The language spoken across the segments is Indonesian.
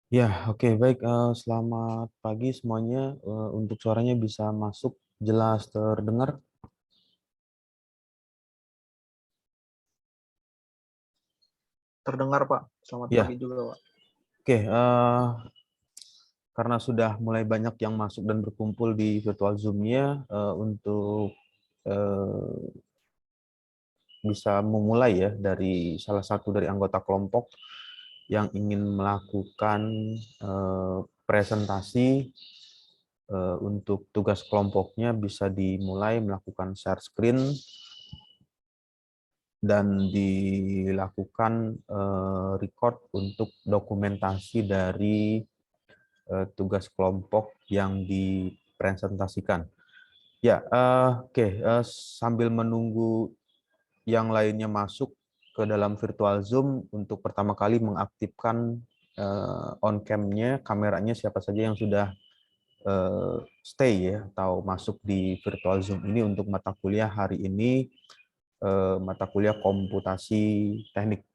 Ya, oke, baik. Selamat pagi semuanya. Untuk suaranya bisa masuk jelas terdengar. Terdengar, Pak. Selamat Ya, pagi juga, Pak. oke. Karena sudah mulai banyak yang masuk dan berkumpul di virtual Zoom-nya, untuk eh, bisa memulai ya dari salah satu dari anggota kelompok yang ingin melakukan presentasi untuk tugas kelompoknya bisa dimulai melakukan share screen dan dilakukan record untuk dokumentasi dari tugas kelompok yang dipresentasikan. Ya, oke. Sambil menunggu yang lainnya masuk ke dalam virtual Zoom, untuk pertama kali mengaktifkan on cam-nya, kameranya siapa saja yang sudah stay ya atau masuk di virtual Zoom ini untuk mata kuliah hari ini, mata kuliah komputasi teknik.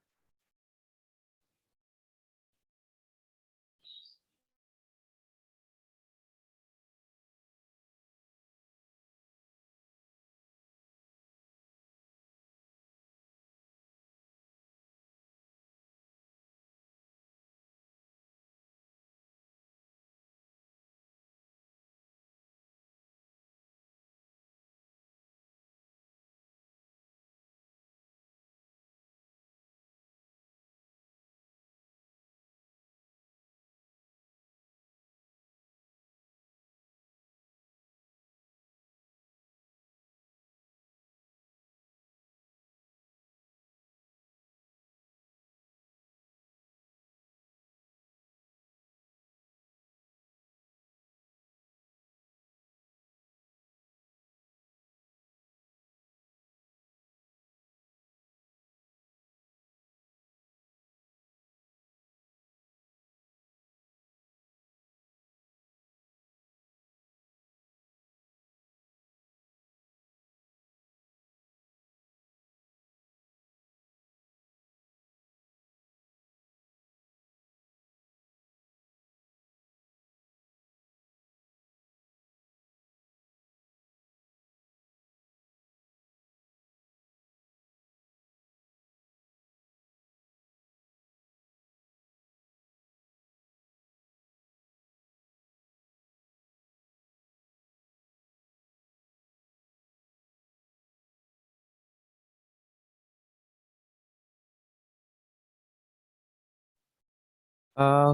Eh,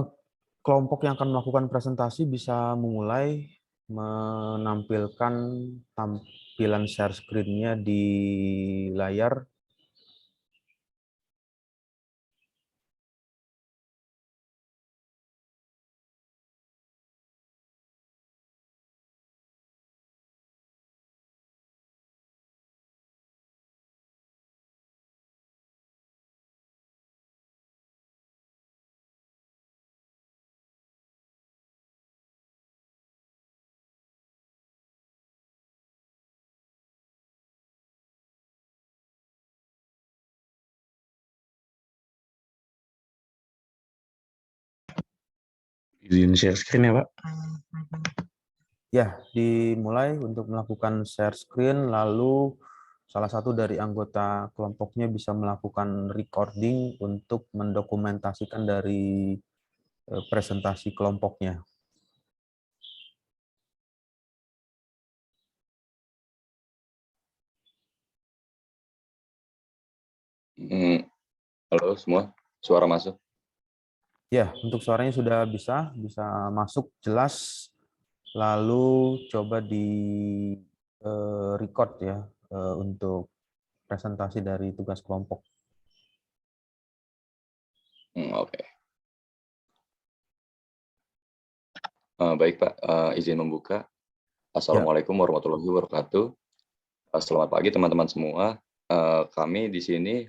Kelompok yang akan melakukan presentasi bisa memulai menampilkan tampilan share screen-nya di layar. Izin share screen ya, Pak. Ya, dimulai untuk melakukan share screen, lalu salah satu dari anggota kelompoknya bisa melakukan recording untuk mendokumentasikan dari presentasi kelompoknya. Halo semua, suara masuk. Ya, untuk suaranya sudah bisa masuk jelas. Lalu coba di record ya untuk presentasi dari tugas kelompok. Oke. Baik Pak, izin membuka. Ya, Assalamualaikum warahmatullahi wabarakatuh. Selamat pagi teman-teman semua. Kami di sini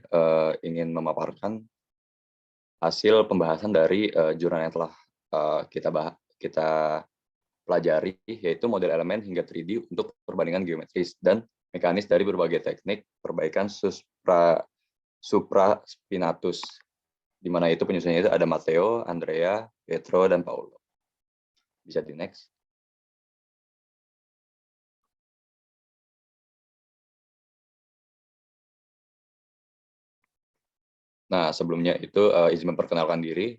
ingin memaparkan hasil pembahasan dari jurnal yang telah kita pelajari, yaitu model elemen hingga 3D untuk perbandingan geometris dan mekanis dari berbagai teknik perbaikan supraspinatus, di mana itu penyusunnya itu ada Matteo, Andrea, Pietro, dan Paulo. Bisa di next. Nah, sebelumnya itu izin memperkenalkan diri.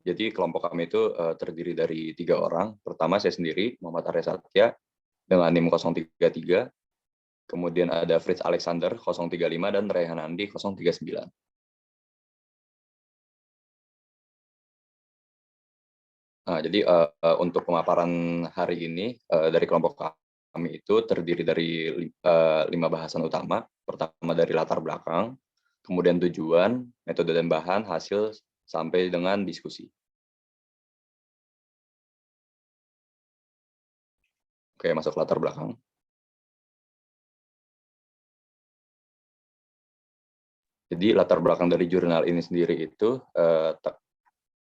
Jadi kelompok kami itu terdiri dari 3 orang. Pertama saya sendiri, Muhammad Arya Satya, dengan NIM 033. Kemudian ada Fritz Alexander 035 dan Rehan Andi 039. Nah, jadi untuk pemaparan hari ini dari kelompok kami itu terdiri dari 5 bahasan utama. Pertama dari latar belakang, kemudian tujuan, metode dan bahan, hasil, sampai dengan diskusi. Oke, masuk latar belakang. Jadi latar belakang dari jurnal ini sendiri itu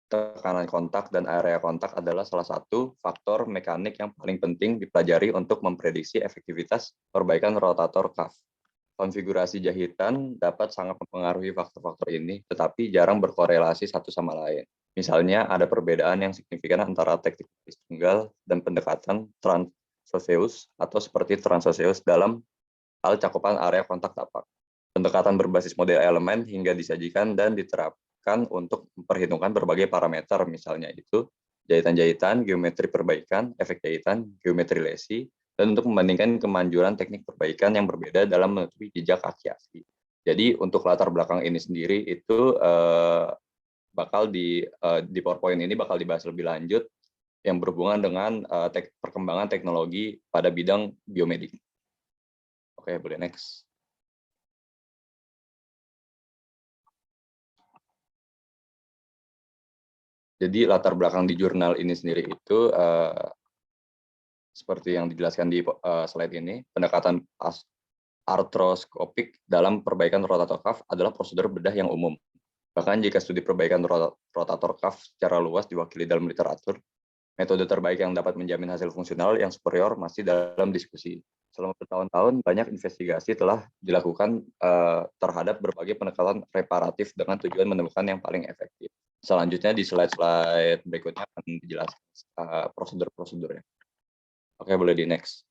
tekanan kontak dan area kontak adalah salah satu faktor mekanik yang paling penting dipelajari untuk memprediksi efektivitas perbaikan rotator cuff. Konfigurasi jahitan dapat sangat mempengaruhi faktor-faktor ini, tetapi jarang berkorelasi satu sama lain. Misalnya, ada perbedaan yang signifikan antara teknik baris tunggal dan pendekatan transoseus atau seperti transoseus dalam hal cakupan area kontak tapak. Pendekatan berbasis model elemen hingga disajikan dan diterapkan untuk memperhitungkan berbagai parameter, misalnya itu jahitan-jahitan, geometri perbaikan, efek jahitan, geometri lesi, dan untuk membandingkan kemanjuran teknik perbaikan yang berbeda dalam menutupi jejak kaki asli. Jadi untuk latar belakang ini sendiri itu bakal di PowerPoint ini bakal dibahas lebih lanjut yang berhubungan dengan perkembangan teknologi pada bidang biomedik. Oke, boleh next. Jadi latar belakang di jurnal ini sendiri itu seperti yang dijelaskan di slide ini, pendekatan artroskopik dalam perbaikan rotator cuff adalah prosedur bedah yang umum. Bahkan jika studi perbaikan rotator cuff secara luas diwakili dalam literatur, metode terbaik yang dapat menjamin hasil fungsional yang superior masih dalam diskusi. Selama bertahun-tahun, banyak investigasi telah dilakukan terhadap berbagai pendekatan reparatif dengan tujuan menemukan yang paling efektif. Selanjutnya di slide-slide berikutnya akan dijelaskan prosedur-prosedurnya. Oke, boleh di next.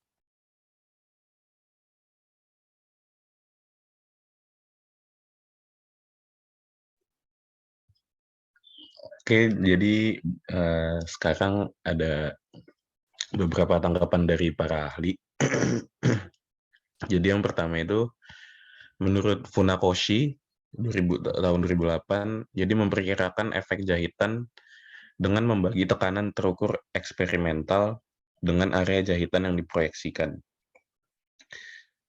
Oke, jadi sekarang ada beberapa tanggapan dari para ahli. Jadi yang pertama itu, menurut Funakoshi, tahun 2008, jadi memperkirakan efek jahitan dengan membagi tekanan terukur eksperimental dengan area jahitan yang diproyeksikan.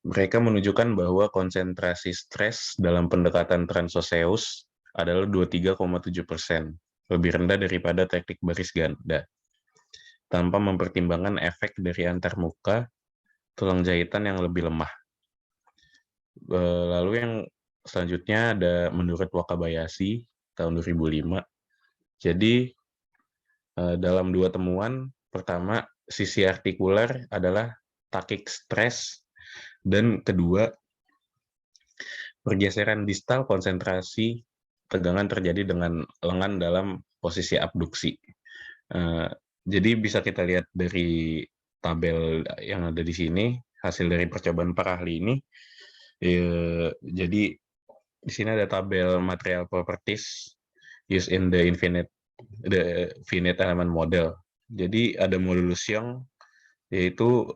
Mereka menunjukkan bahwa konsentrasi stres dalam pendekatan transoseus adalah 23,7%, lebih rendah daripada teknik baris ganda, tanpa mempertimbangkan efek dari antarmuka tulang jahitan yang lebih lemah. Lalu yang selanjutnya ada menurut Wakabayashi tahun 2005. Jadi dalam 2 temuan, pertama sisi artikuler adalah tachyc stress, dan kedua pergeseran distal konsentrasi tegangan terjadi dengan lengan dalam posisi abduksi. Jadi bisa kita lihat dari tabel yang ada di sini, hasil dari percobaan para ahli ini. Jadi di sini ada tabel material properties used in the finite element model. Jadi ada modulus Young, yaitu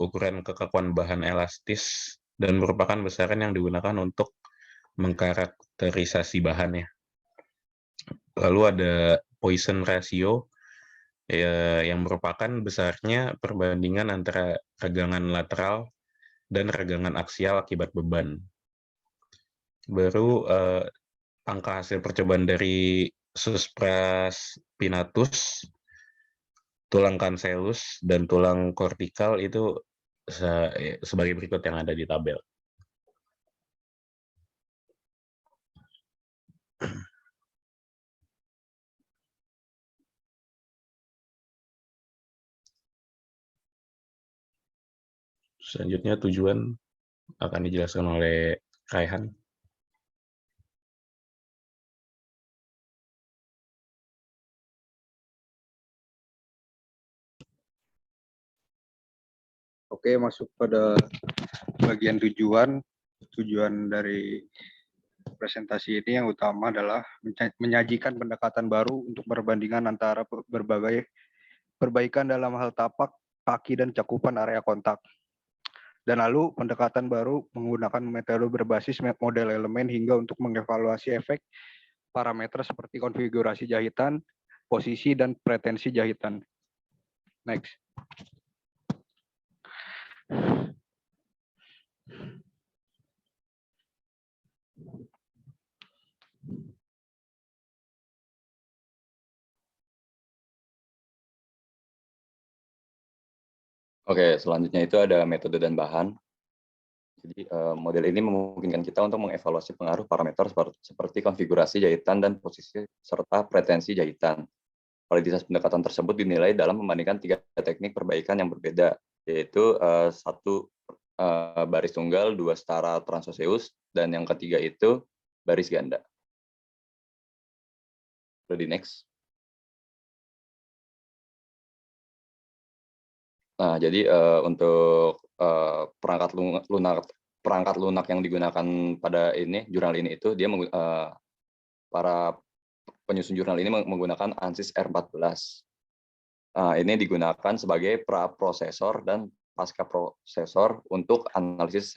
ukuran kekakuan bahan elastis dan merupakan besaran yang digunakan untuk mengkarakterisasi bahannya. Lalu ada Poisson ratio, yang merupakan besarnya perbandingan antara regangan lateral dan regangan aksial akibat beban. Baru angka hasil percobaan dari supraspinatus, tulang cancellus, dan tulang kortikal itu sebagai berikut yang ada di tabel. Selanjutnya tujuan akan dijelaskan oleh Raihan. Oke, masuk pada bagian tujuan. Tujuan dari presentasi ini yang utama adalah menyajikan pendekatan baru untuk perbandingan antara berbagai perbaikan dalam hal tapak, kaki, dan cakupan area kontak. Dan lalu pendekatan baru menggunakan metode berbasis model elemen hingga untuk mengevaluasi efek parameter seperti konfigurasi jahitan, posisi, dan pretensi jahitan. Next. Oke, selanjutnya itu ada metode dan bahan. Jadi model ini memungkinkan kita untuk mengevaluasi pengaruh parameter seperti konfigurasi jahitan dan posisi serta pretensi jahitan. Validitas pendekatan tersebut dinilai dalam membandingkan 3 teknik perbaikan yang berbeda, yaitu 1 baris tunggal, 2 setara transoseus, dan yang ketiga itu baris ganda. Di next. Nah, jadi untuk perangkat lunak yang digunakan pada ini jurnal ini itu dia para penyusun jurnal ini menggunakan ANSYS R14. Nah, ini digunakan sebagai praprosesor dan pasca prosesor untuk analisis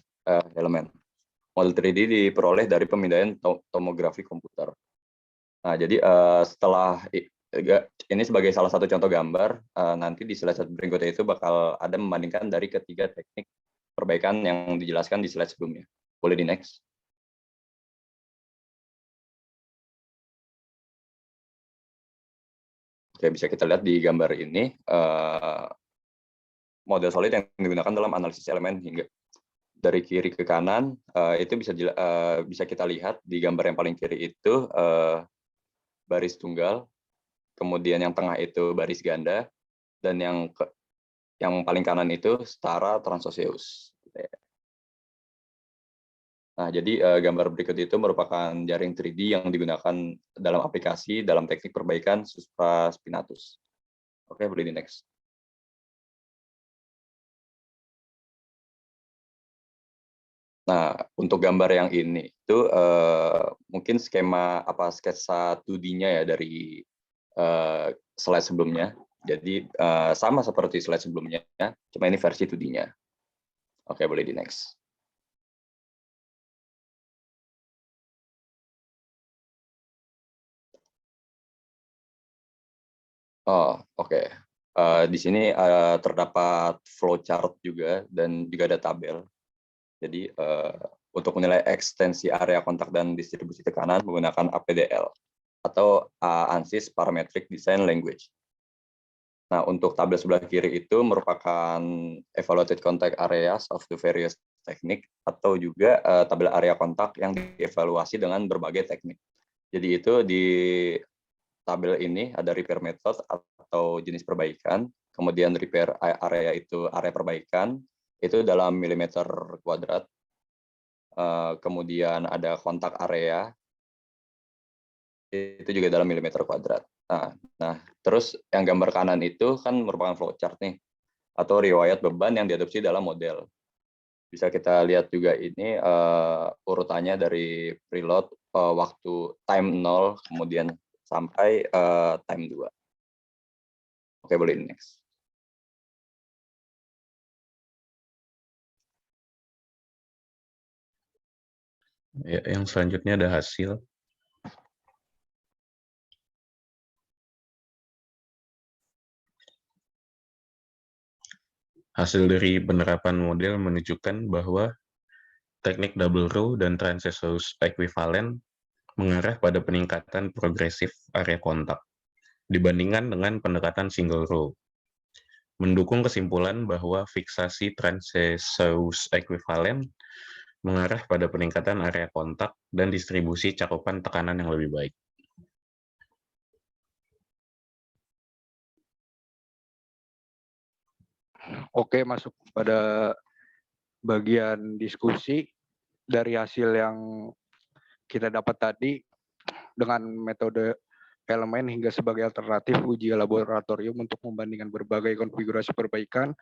elemen. Model 3D diperoleh dari pemindaian tomografi komputer. Nah, jadi setelah ini sebagai salah satu contoh gambar, nanti di slide berikutnya itu bakal ada membandingkan dari ketiga teknik perbaikan yang dijelaskan di slide sebelumnya. Boleh di next. Oke, bisa kita lihat di gambar ini, model solid yang digunakan dalam analisis elemen hingga dari kiri ke kanan, itu bisa kita lihat di gambar yang paling kiri itu baris tunggal, kemudian yang tengah itu baris ganda, dan yang paling kanan itu setara transoseus. Nah, jadi gambar berikut itu merupakan jaring 3D yang digunakan dalam aplikasi dalam teknik perbaikan supraspinatus. Oke, boleh di next. Nah, untuk gambar yang ini itu mungkin skema sketsa 2D-nya ya dari slide sebelumnya. Jadi sama seperti slide sebelumnya, cuma ini versi 2D-nya. Oke, boleh di next. Oh, oke. Di sini terdapat flowchart juga dan juga ada tabel. Jadi untuk menilai ekstensi area kontak dan distribusi tekanan menggunakan APDL atau ANSYS Parametric Design Language. Nah, untuk tabel sebelah kiri itu merupakan evaluated contact areas of the various technique atau juga tabel area kontak yang dievaluasi dengan berbagai teknik. Jadi itu di tabel ini ada repair method atau jenis perbaikan, kemudian repair area itu area perbaikan, itu dalam milimeter kuadrat, kemudian ada kontak area, itu juga dalam milimeter kuadrat. Nah, terus yang gambar kanan itu kan merupakan flowchart nih, atau riwayat beban yang diadopsi dalam model. Bisa kita lihat juga ini urutannya dari preload waktu time 0, kemudian sampai time 2. Oke, boleh next. Ya, yang selanjutnya ada hasil. Hasil dari penerapan model menunjukkan bahwa teknik double row dan transoseus equivalen mengarah pada peningkatan progresif area kontak dibandingkan dengan pendekatan single row, mendukung kesimpulan bahwa fiksasi transoseus equivalen mengarah pada peningkatan area kontak dan distribusi cakupan tekanan yang lebih baik. Oke, masuk pada bagian diskusi. Dari hasil yang kita dapat tadi dengan metode elemen hingga sebagai alternatif uji laboratorium untuk membandingkan berbagai konfigurasi perbaikan,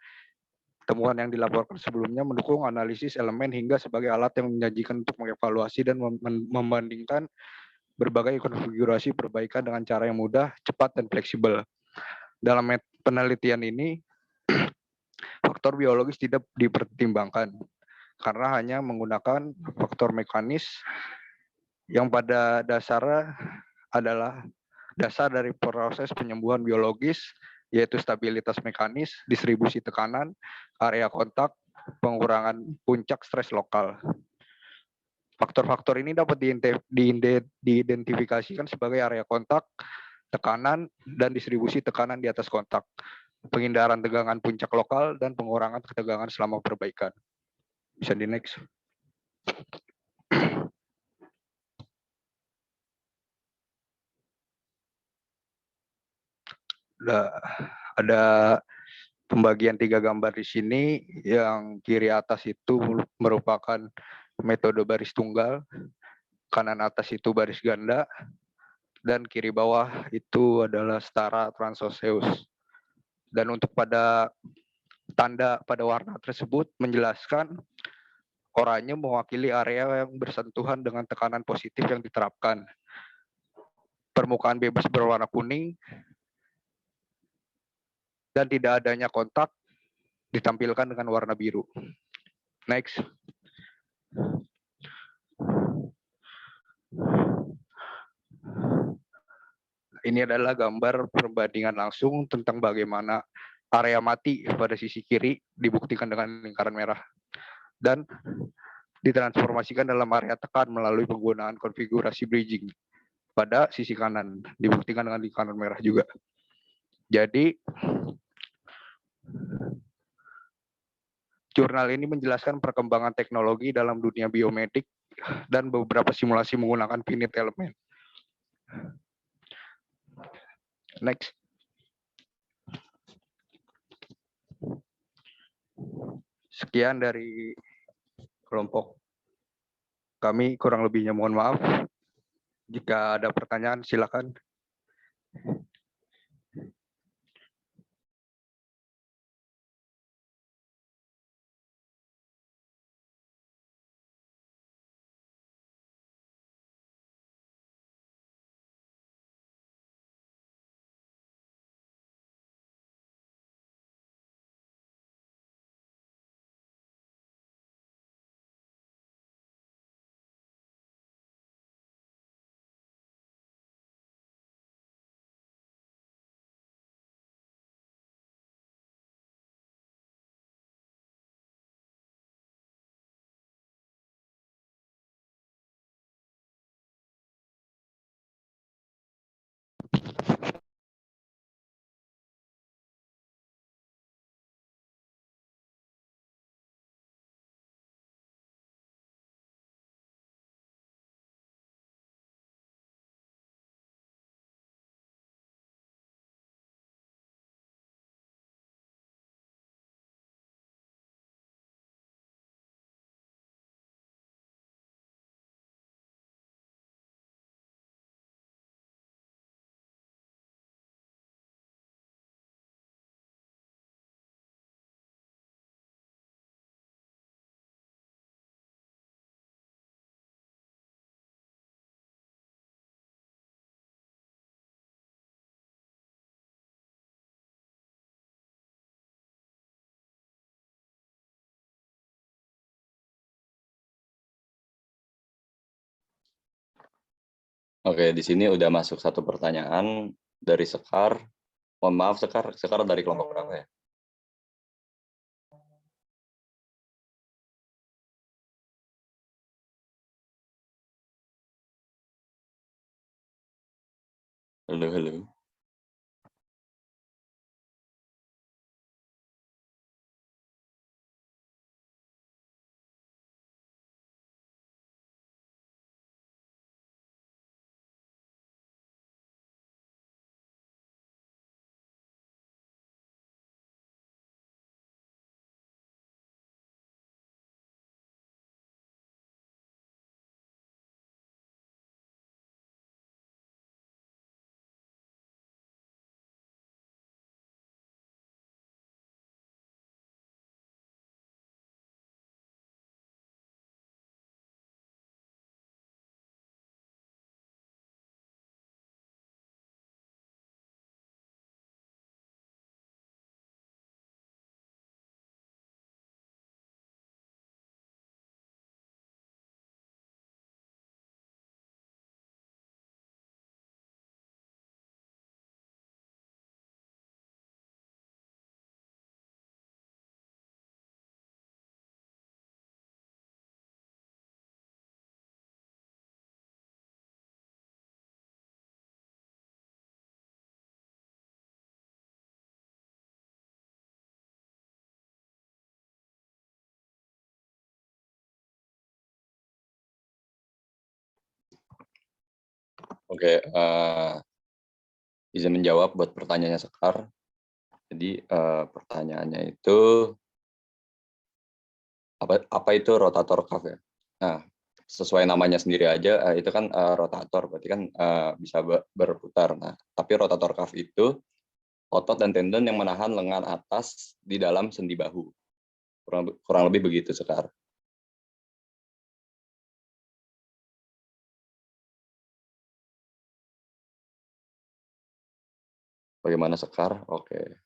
Temuan yang dilaporkan sebelumnya mendukung analisis elemen hingga sebagai alat yang menyajikan untuk mengevaluasi dan membandingkan berbagai konfigurasi perbaikan dengan cara yang mudah, cepat, dan fleksibel. Dalam penelitian ini, faktor biologis tidak dipertimbangkan karena hanya menggunakan faktor mekanis yang pada dasarnya adalah dasar dari proses penyembuhan biologis, yaitu stabilitas mekanis, distribusi tekanan, area kontak, pengurangan puncak stres lokal. Faktor-faktor ini dapat diidentifikasikan sebagai area kontak, tekanan, dan distribusi tekanan di atas kontak, penghindaran tegangan puncak lokal, dan pengurangan ketegangan selama perbaikan. Bisa di next. Ada pembagian 3 gambar di sini. Yang kiri atas itu merupakan metode baris tunggal, kanan atas itu baris ganda, dan kiri bawah itu adalah setara transoseus. Dan untuk pada tanda pada warna tersebut menjelaskan oranye mewakili area yang bersentuhan dengan tekanan positif yang diterapkan. Permukaan bebas berwarna kuning dan tidak adanya kontak ditampilkan dengan warna biru. Next. Ini adalah gambar perbandingan langsung tentang bagaimana area mati pada sisi kiri dibuktikan dengan lingkaran merah dan ditransformasikan dalam area tekan melalui penggunaan konfigurasi bridging pada sisi kanan, dibuktikan dengan lingkaran merah juga. Jadi, jurnal ini menjelaskan perkembangan teknologi dalam dunia biomedik dan beberapa simulasi menggunakan finite element. Next. Sekian dari kelompok kami, kurang lebihnya mohon maaf. Jika ada pertanyaan, silakan. Oke, di sini udah masuk satu pertanyaan dari Sekar. Mohon maaf, Sekar dari kelompok berapa ya? Halo. Oke, izin menjawab buat pertanyaannya Sekar. Jadi pertanyaannya itu apa itu rotator cuff ya? Nah, sesuai namanya sendiri aja itu kan rotator, berarti kan bisa berputar. Nah, tapi rotator cuff itu otot dan tendon yang menahan lengan atas di dalam sendi bahu. Kurang lebih begitu Sekar. Bagaimana Sekar? Oke,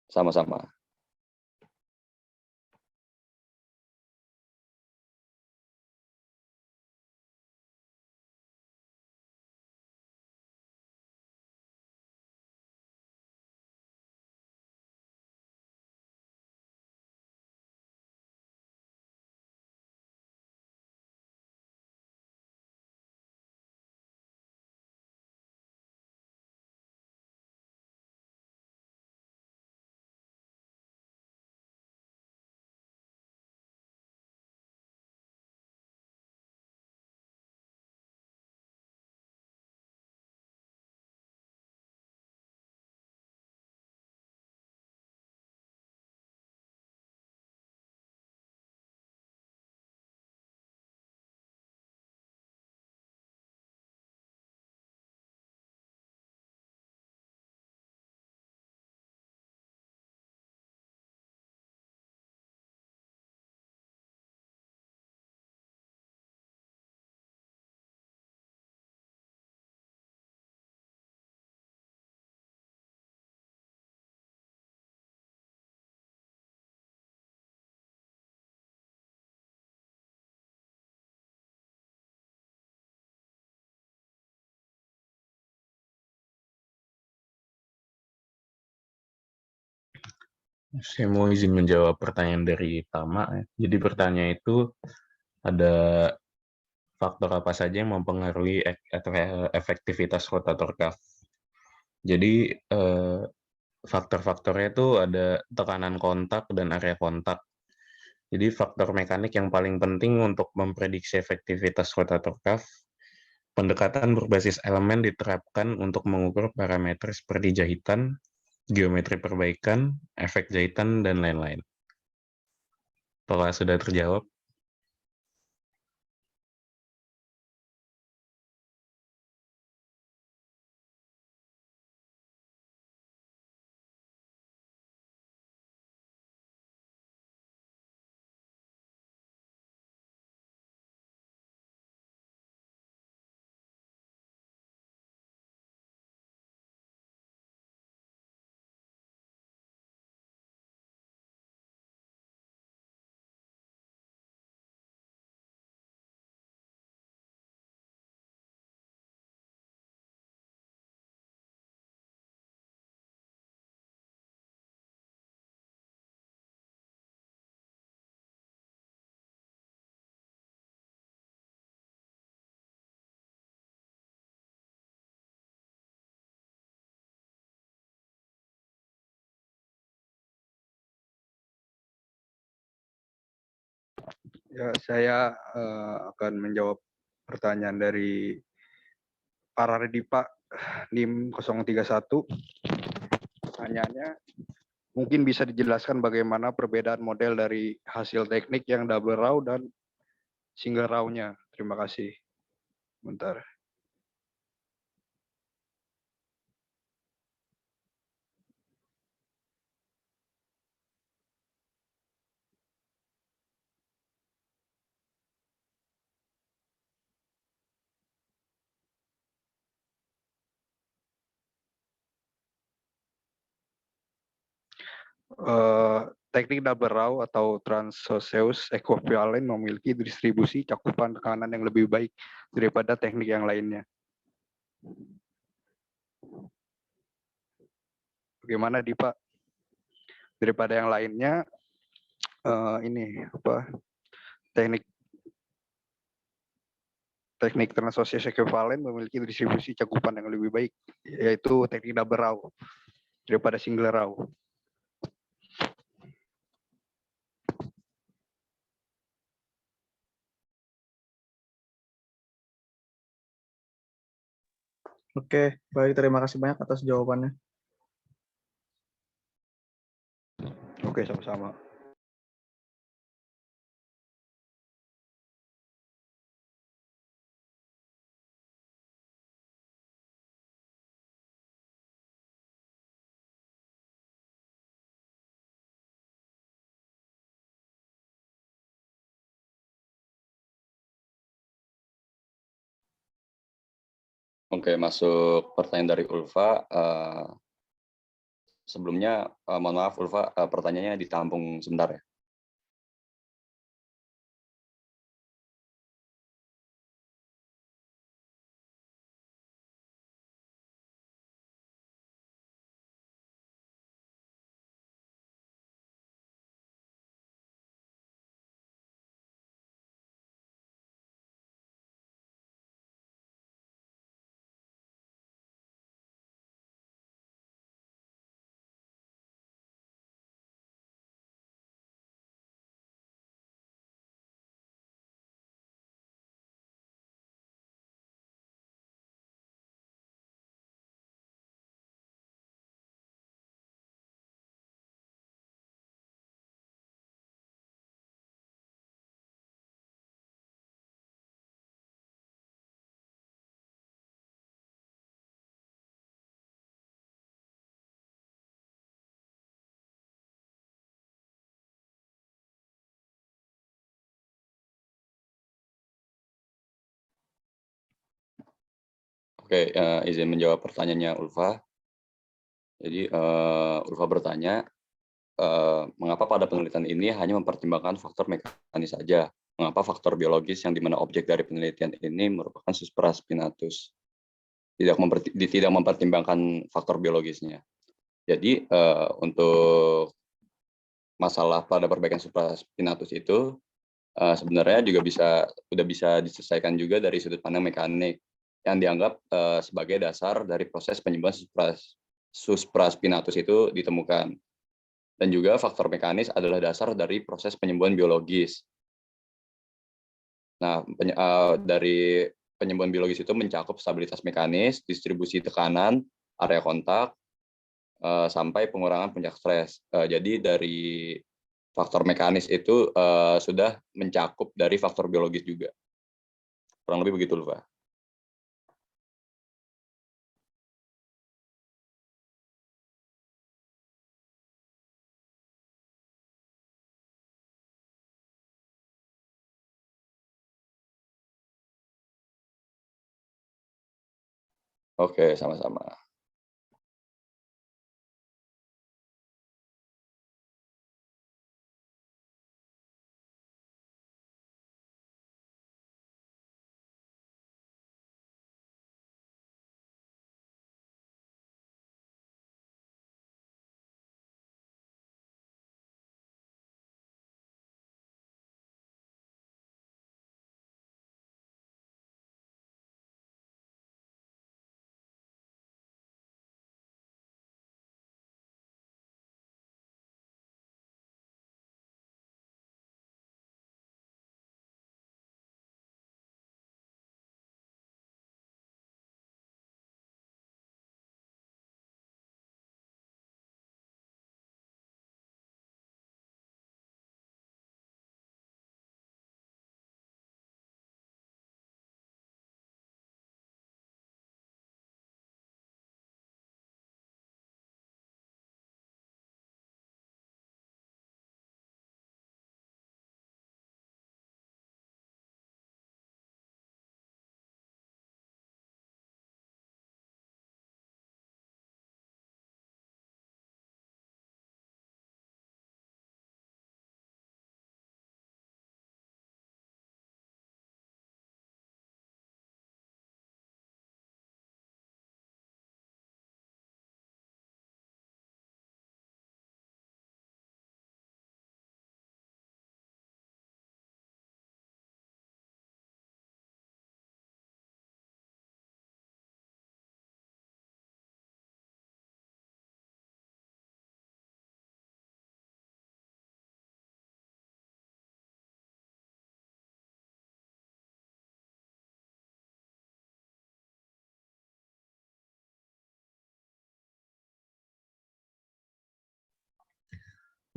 sama-sama. Saya mau izin menjawab pertanyaan dari Tama. Jadi pertanyaan itu ada faktor apa saja yang mempengaruhi efektivitas rotator cuff. Jadi faktor-faktornya itu ada tekanan kontak dan area kontak. Jadi faktor mekanik yang paling penting untuk memprediksi efektivitas rotator cuff, pendekatan berbasis elemen diterapkan untuk mengukur parameter seperti jahitan, geometri perbaikan, efek jahitan, dan lain-lain. Apakah sudah terjawab? Ya, saya akan menjawab pertanyaan dari Paradipa NIM 031. Pertanyaannya, mungkin bisa dijelaskan bagaimana perbedaan model dari hasil teknik yang double raw dan single raw-nya. Terima kasih. Bentar. Teknik double raw atau transosseous equivalent memiliki distribusi cakupan tekanan yang lebih baik daripada teknik yang lainnya. Bagaimana Dipa? Daripada yang lainnya, teknik transosseous equivalent memiliki distribusi cakupan yang lebih baik, yaitu teknik double raw daripada single raw. Oke, baik. Terima kasih banyak atas jawabannya. Oke, sama-sama. Oke, masuk pertanyaan dari Ulfa. Sebelumnya, mohon maaf Ulfa, pertanyaannya ditampung sebentar ya. Oke, izin menjawab pertanyaannya Ulfa. Jadi Ulfa bertanya, mengapa pada penelitian ini hanya mempertimbangkan faktor mekanis saja? Mengapa faktor biologis yang dimana objek dari penelitian ini merupakan supraspinatus tidak mempertimbangkan faktor biologisnya? Jadi untuk masalah pada perbaikan supraspinatus itu sebenarnya juga sudah bisa diselesaikan juga dari sudut pandang mekanik yang dianggap sebagai dasar dari proses penyembuhan supraspinatus itu ditemukan. Dan juga faktor mekanis adalah dasar dari proses penyembuhan biologis. Nah, dari penyembuhan biologis itu mencakup stabilitas mekanis, distribusi tekanan, area kontak, sampai pengurangan puncak stres. Jadi dari faktor mekanis itu sudah mencakup dari faktor biologis juga. Kurang lebih begitu, Pak. Oke, sama-sama.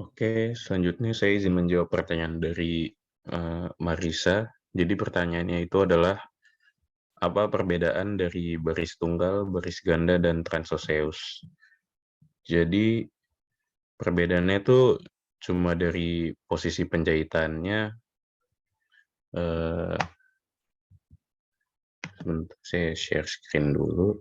Oke, selanjutnya saya izin menjawab pertanyaan dari Marisa. Jadi pertanyaannya itu adalah apa perbedaan dari baris tunggal, baris ganda, dan transoceus. Jadi perbedaannya itu cuma dari posisi penjahitannya. Sebentar, saya share screen dulu.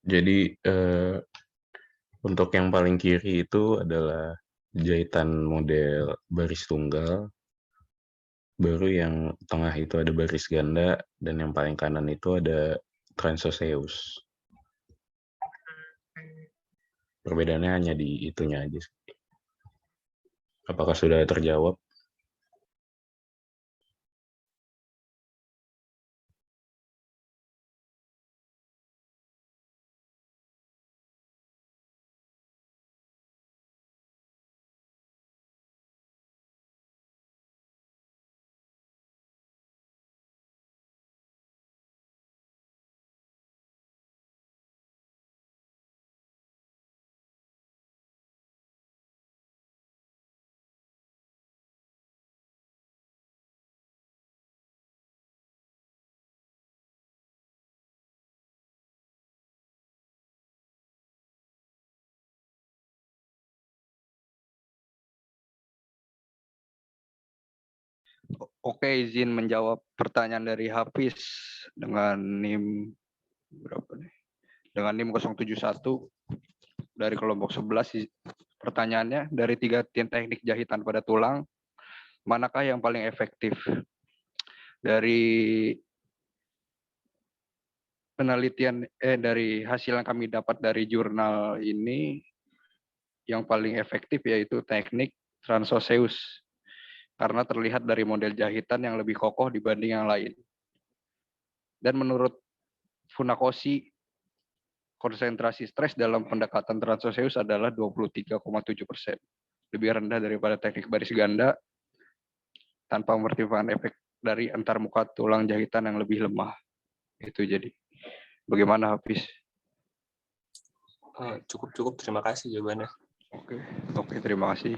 Jadi untuk yang paling kiri itu adalah jahitan model baris tunggal, baru yang tengah itu ada baris ganda, dan yang paling kanan itu ada transoceus. Perbedaannya hanya di itunya aja. Apakah sudah terjawab? Oke, izin menjawab pertanyaan dari Hafiz dengan NIM berapa nih? Dengan NIM 071 dari kelompok 11. Pertanyaannya, dari 3 teknik jahitan pada tulang, manakah yang paling efektif? Dari penelitian dari hasil yang kami dapat dari jurnal ini, yang paling efektif yaitu teknik transoceus, karena terlihat dari model jahitan yang lebih kokoh dibanding yang lain. Dan menurut Funakoshi, konsentrasi stres dalam pendekatan transoceus adalah 23,7%. Lebih rendah daripada teknik baris ganda, tanpa mempertimbangkan efek dari antarmuka tulang jahitan yang lebih lemah. Itu jadi. Bagaimana, Hafiz? Cukup, terima kasih jawabannya. Oke, terima kasih.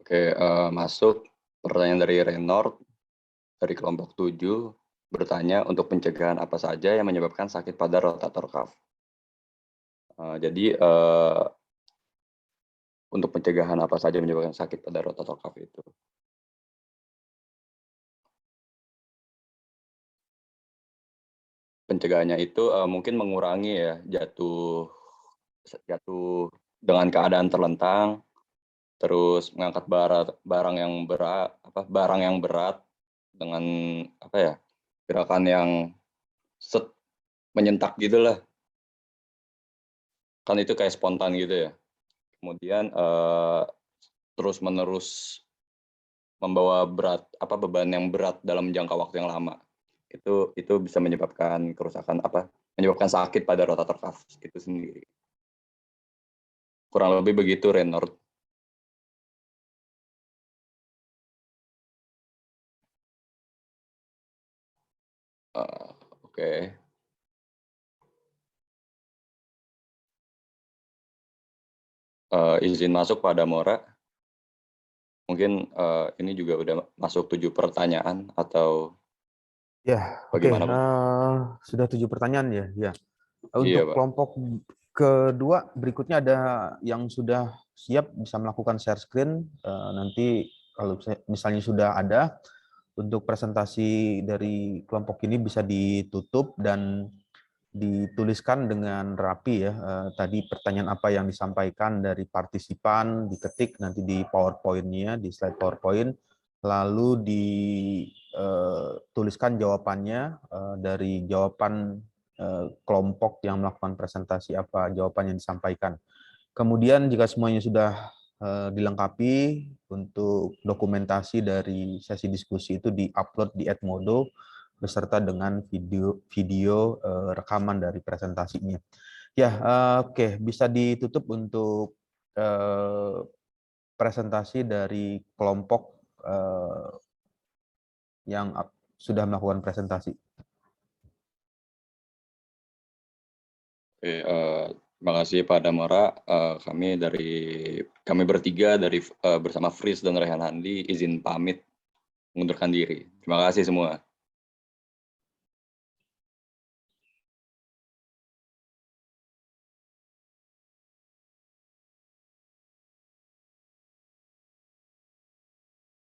Oke, masuk pertanyaan dari Renord dari kelompok 7 bertanya untuk pencegahan apa saja yang menyebabkan sakit pada rotator cuff. Jadi untuk pencegahan apa saja yang menyebabkan sakit pada rotator cuff itu? Pencegahannya itu mungkin mengurangi ya jatuh dengan keadaan terlentang, terus mengangkat barang yang berat dengan gerakan yang menyentak gitulah, kan itu kayak spontan gitu ya. Kemudian terus menerus membawa beban yang berat dalam jangka waktu yang lama, itu bisa menyebabkan menyebabkan sakit pada rotator cuff itu sendiri. Kurang lebih begitu, Renord. Oke. izin masuk Pak Damora. Mungkin ini juga udah masuk 7 pertanyaan atau Ya, oke. bagaimana, Pak? Sudah 7 pertanyaan ya. Ya. Iya, Untuk Pak. kelompok kedua, berikutnya ada yang sudah siap bisa melakukan share screen. Nanti kalau misalnya sudah ada, untuk presentasi dari kelompok ini bisa ditutup dan dituliskan dengan rapi ya. Tadi pertanyaan apa yang disampaikan dari partisipan diketik nanti di PowerPoint-nya, di slide PowerPoint, lalu dituliskan jawabannya dari jawaban kelompok yang melakukan presentasi apa jawaban yang disampaikan. Kemudian jika semuanya sudah dilengkapi, untuk dokumentasi dari sesi diskusi itu diupload di Edmodo beserta dengan video rekaman dari presentasinya. Ya, oke, bisa ditutup untuk presentasi dari kelompok yang sudah melakukan presentasi. Oke, terima kasih Pak Damora. Kami bertiga bersama Fris dan Rehan Handi izin pamit mengundurkan diri. Terima kasih semua.